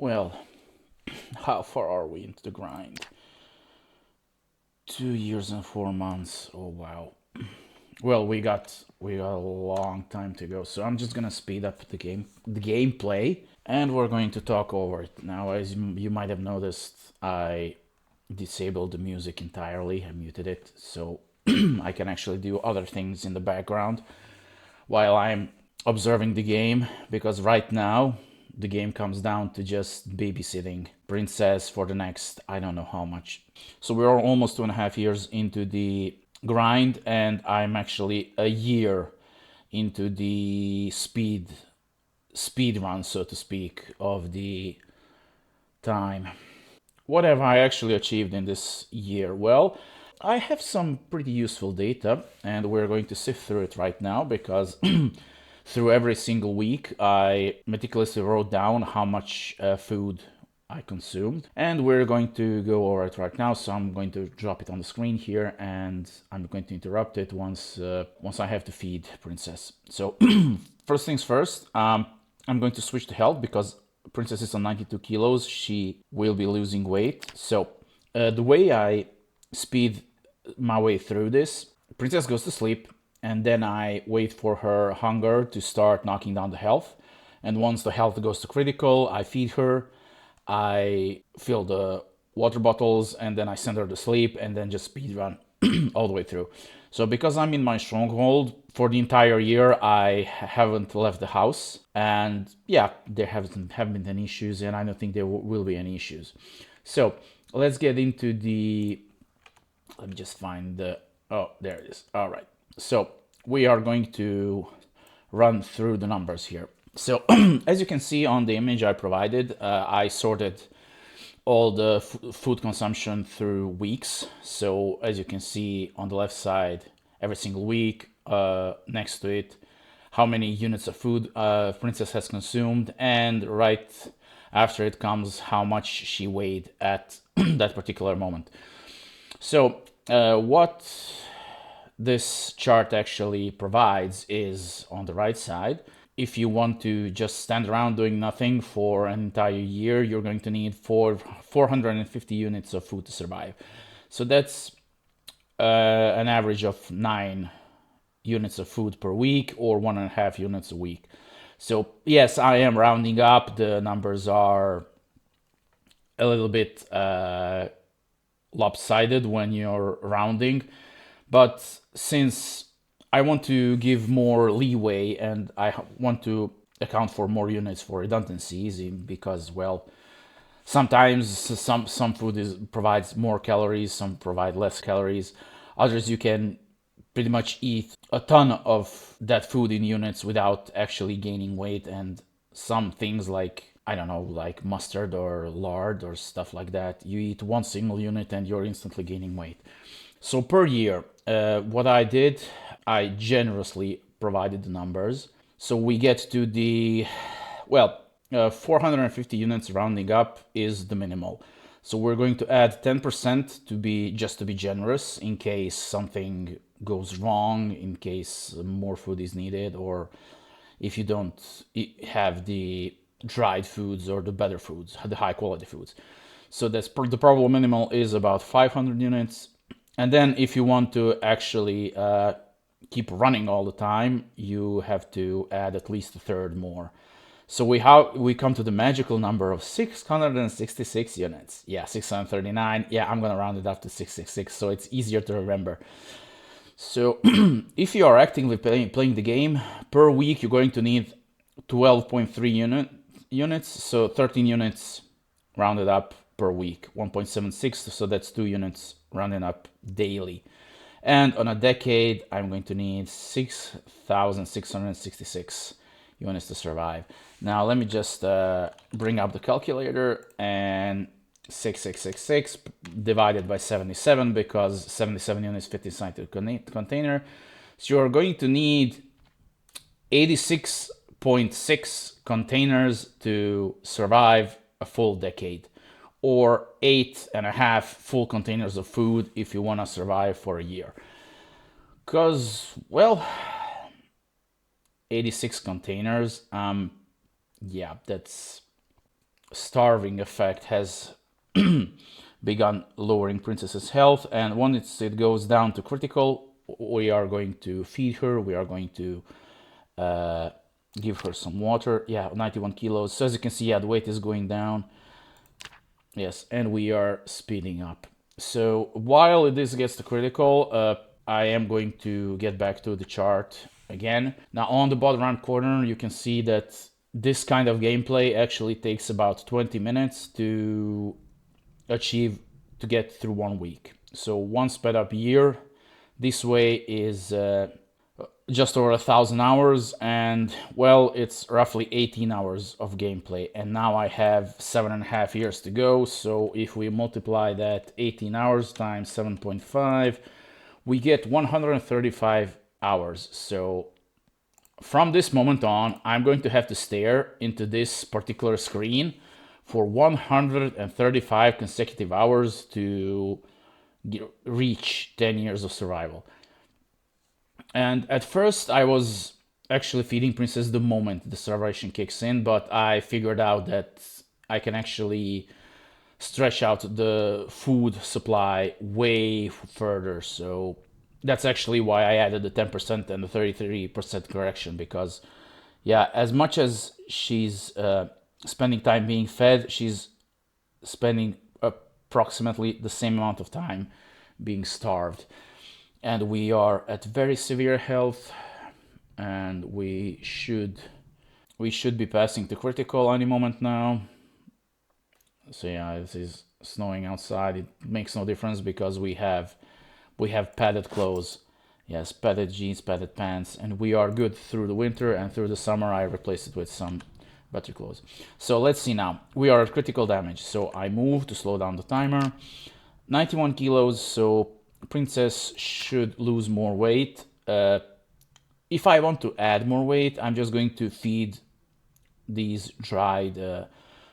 Well, how far are we into the grind? 2 years and 4 months. Oh wow. Well, we got a long time to go, so I'm just gonna speed up the gameplay, and we're going to talk over it. Now, as you might have noticed, I disabled the music entirely. I muted it, so I can actually do other things in the background while I'm observing the game, because right now the game comes down to just babysitting Princess for the next I don't know how much. So we're almost 2.5 years into the grind, and I'm actually a year into the speed run, so to speak, of the time. What have I actually achieved in this year? Well, I have some pretty useful data, and we're going to sift through it right now because through every single week I meticulously wrote down how much food I consumed, and we're going to go over it right now. So I'm going to drop it on the screen here, and I'm going to interrupt it once I have to feed Princess. So first things first, I'm going to switch to health because Princess is on 92 kilos. She will be losing weight. So the way I speed my way through this, Princess goes to sleep, and then I wait for her hunger to start knocking down the health. And once the health goes to critical, I feed her, I fill the water bottles, and then I send her to sleep, and then just speed run all the way through. So because I'm in my stronghold for the entire year, I haven't left the house, and yeah, there haven't been any issues, and I don't think there will be any issues. So let's get into the. Let me just find the. Oh, there it is. All right. So we are going to run through the numbers here. So as you can see on the image I provided, I sorted all the food consumption through weeks. So as you can see on the left side, every single week, next to it, how many units of food Princess has consumed, and right after it comes how much she weighed at that particular moment. So what this chart actually provides is on the right side. If you want to just stand around doing nothing for an entire year, you're going to need 450 units of food to survive. So that's an average of 9 units of food per week, or 1.5 units a week. So yes, I am rounding up. The numbers are a little bit lopsided when you're rounding, but since I want to give more leeway and I want to account for more units for redundancies, because well, sometimes some food provides more calories, some provide less calories, others you can pretty much eat a ton of that food in units without actually gaining weight, and some things like I don't know, like mustard or lard or stuff like that, you eat one single unit and you're instantly gaining weight. So per year, what I did, I generously provided the numbers. So we get to the, well, 450 units rounding up is the minimal. So we're going to add 10% to be just to be generous in case something goes wrong, in case more food is needed, or if you don't have the dried foods or the better foods, the high quality foods. So that's the probable minimal is about 500 units. And then if you want to actually keep running all the time, you have to add at least a third more. So we come to the magical number of 666 units. Yeah, 639. Yeah, I'm gonna round it up to 666 so it's easier to remember. So if you are actively playing the game, per week you're going to need 12.3 units, so 13 units rounded up per week, 1.76, so that's 2 units rounded up daily. And on a decade, I'm going to need 6,666 units to survive. Now let me just bring up the calculator, and 6666 divided by 77, because 77 units fit inside the container. So you're going to need 86.6 containers to survive a full decade, or 8.5 full containers of food if you want to survive for a year. Because, well, 86 containers, yeah, that's starving effect has begun lowering Princess's health, and once it goes down to critical, we are going to feed her. We are going to give her some water. Yeah, 91 kilos. So as you can see, yeah, the weight is going down. Yes, and we are speeding up. So while this gets to critical, I am going to get back to the chart again. Now on the bottom right corner, you can see that this kind of gameplay actually takes about 20 minutes to achieve, to get through 1 week. So one sped up year this way is just over 1,000 hours, and well, it's roughly 18 hours of gameplay, and now I have 7.5 years to go. So if we multiply that 18 hours times 7.5, we get 135 hours. So from this moment on, I'm going to have to stare into this particular screen for 135 consecutive hours to reach 10 years of survival. And at first, I was actually feeding Princess the moment the starvation kicks in, but I figured out that I can actually stretch out the food supply way further. So that's actually why I added the 10% and the 33% correction, because, yeah, as much as she's spending time being fed, she's spending approximately the same amount of time being starved. And we are at very severe health, and we should be passing to critical any moment now. So yeah, it is snowing outside. It makes no difference because we have padded clothes. Yes, padded jeans, padded pants, and we are good through the winter, and through the summer I replaced it with some better clothes. So let's see now. We are at critical damage. So I move to slow down the timer. 91 kilos, so Princess should lose more weight. If I want to add more weight, I'm just going to feed these dried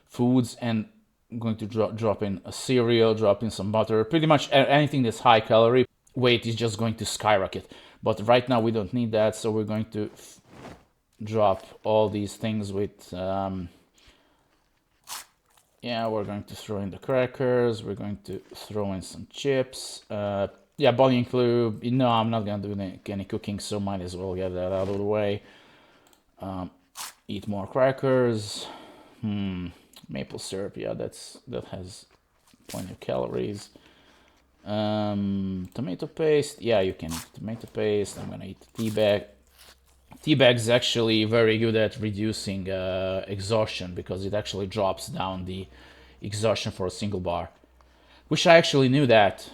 foods, and I'm going to drop in a cereal, drop in some butter, pretty much anything that's high calorie. Weight is just going to skyrocket. But right now we don't need that, so we're going to drop all these things with yeah, we're going to throw in the crackers. We're going to throw in some chips. Yeah, body include. No, I'm not gonna do any cooking, so might as well get that out of the way. Eat more crackers. Maple syrup. Yeah, that has plenty of calories. Tomato paste. Yeah, you can eat tomato paste. I'm gonna eat tea bag. Tea bag is actually very good at reducing exhaustion, because it actually drops down the exhaustion for a single bar. Wish I actually knew that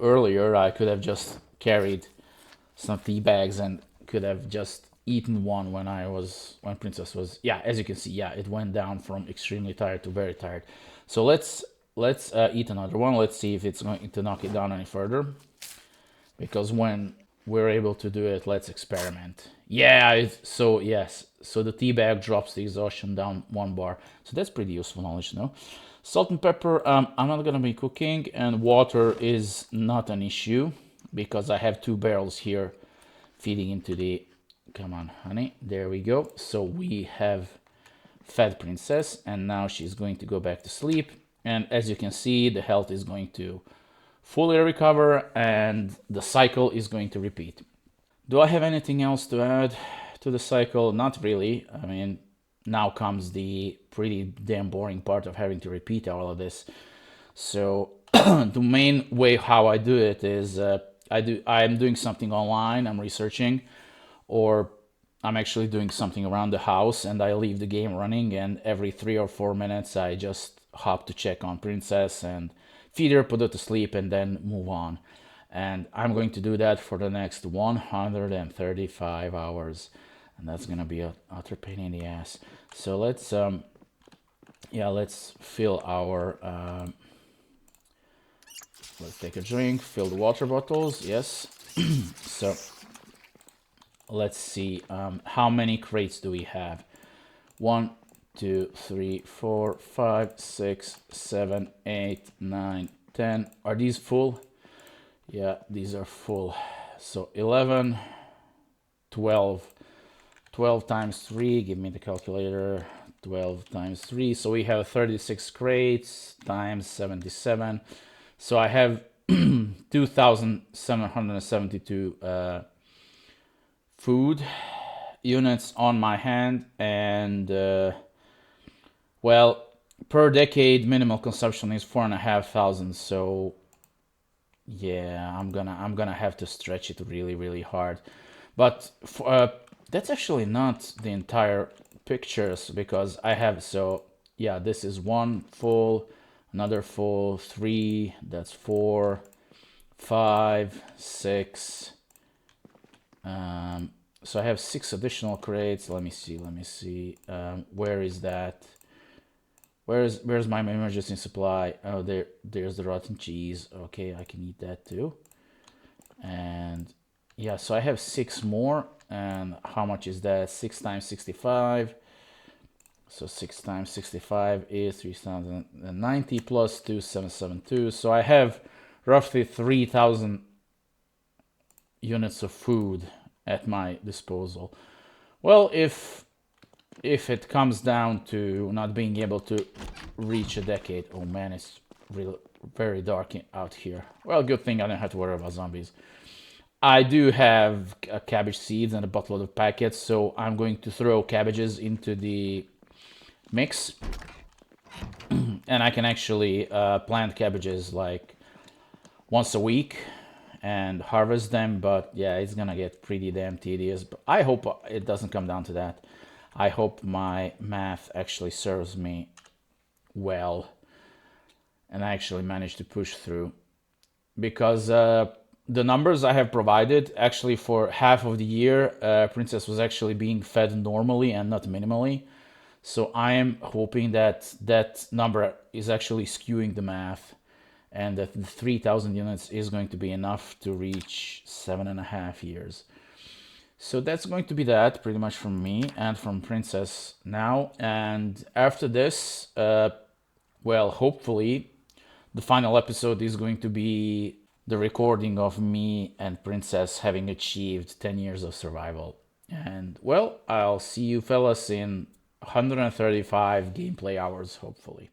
earlier. I could have just carried some tea bags and could have just eaten one when Princess was, yeah, as you can see, yeah, it went down from extremely tired to very tired. So let's eat another one. Let's see if it's going to knock it down any further, because when we're able to do it, let's experiment. Yeah, so yes, so the tea bag drops the exhaustion down 1 bar. So that's pretty useful knowledge, no? Salt and pepper, I'm not gonna be cooking, and water is not an issue because I have 2 barrels here feeding into the, come on honey, there we go. So we have fed Princess, and now she's going to go back to sleep, and as you can see, the health is going to fully recover, and the cycle is going to repeat. Do I have anything else to add to the cycle? Not really. I mean, now comes the pretty damn boring part of having to repeat all of this. So the main way how I do it is I'm doing something online, I'm researching, or I'm actually doing something around the house, and I leave the game running, and every 3 or 4 minutes I just hop to check on Princess and feed her, put her to sleep, and then move on. And I'm going to do that for the next 135 hours, and that's gonna be a utter pain in the ass. So let's let's fill our let's take a drink, fill the water bottles. Yes. So let's see, how many crates do we have? 1, 2, 3, 4, 5, 6, 7, 8, 9, 10. Are these full? Yeah, these are full. So 11, 12. 12 times 3, give me the calculator. 12 times 3. So we have 36 crates times 77. So I have 2,772 food units on my hand, and well, per decade minimal consumption is 4,500. So yeah, I'm gonna have to stretch it really really hard. But that's actually not the entire pictures, because I have, so yeah, this is one full, another full, three, that's four, five, six. So I have six additional crates. Let me see. Where is that? Where's my emergency supply? Oh, there's the rotten cheese. Okay, I can eat that too. And yeah, so I have six more. And how much is that? 6 times 65. So 6 times 65 is 3,090 plus 2,772. So I have roughly 3,000 units of food at my disposal. Well, if it comes down to not being able to reach a decade, oh man, it's really very dark out here. Well, good thing I don't have to worry about zombies. I do have cabbage seeds and a buttload of packets, so I'm going to throw cabbages into the mix, and I can actually plant cabbages like once a week and harvest them. But yeah, it's gonna get pretty damn tedious, but I hope it doesn't come down to that. I hope my math actually serves me well and I actually manage to push through, because the numbers I have provided, actually for half of the year, Princess was actually being fed normally and not minimally. So I am hoping that that number is actually skewing the math, and that the 3,000 units is going to be enough to reach 7.5 years. So that's going to be that pretty much from me and from Princess now. And after this, well, hopefully, the final episode is going to be the recording of me and Princess having achieved 10 years of survival. And well, I'll see you fellas in 135 gameplay hours, hopefully.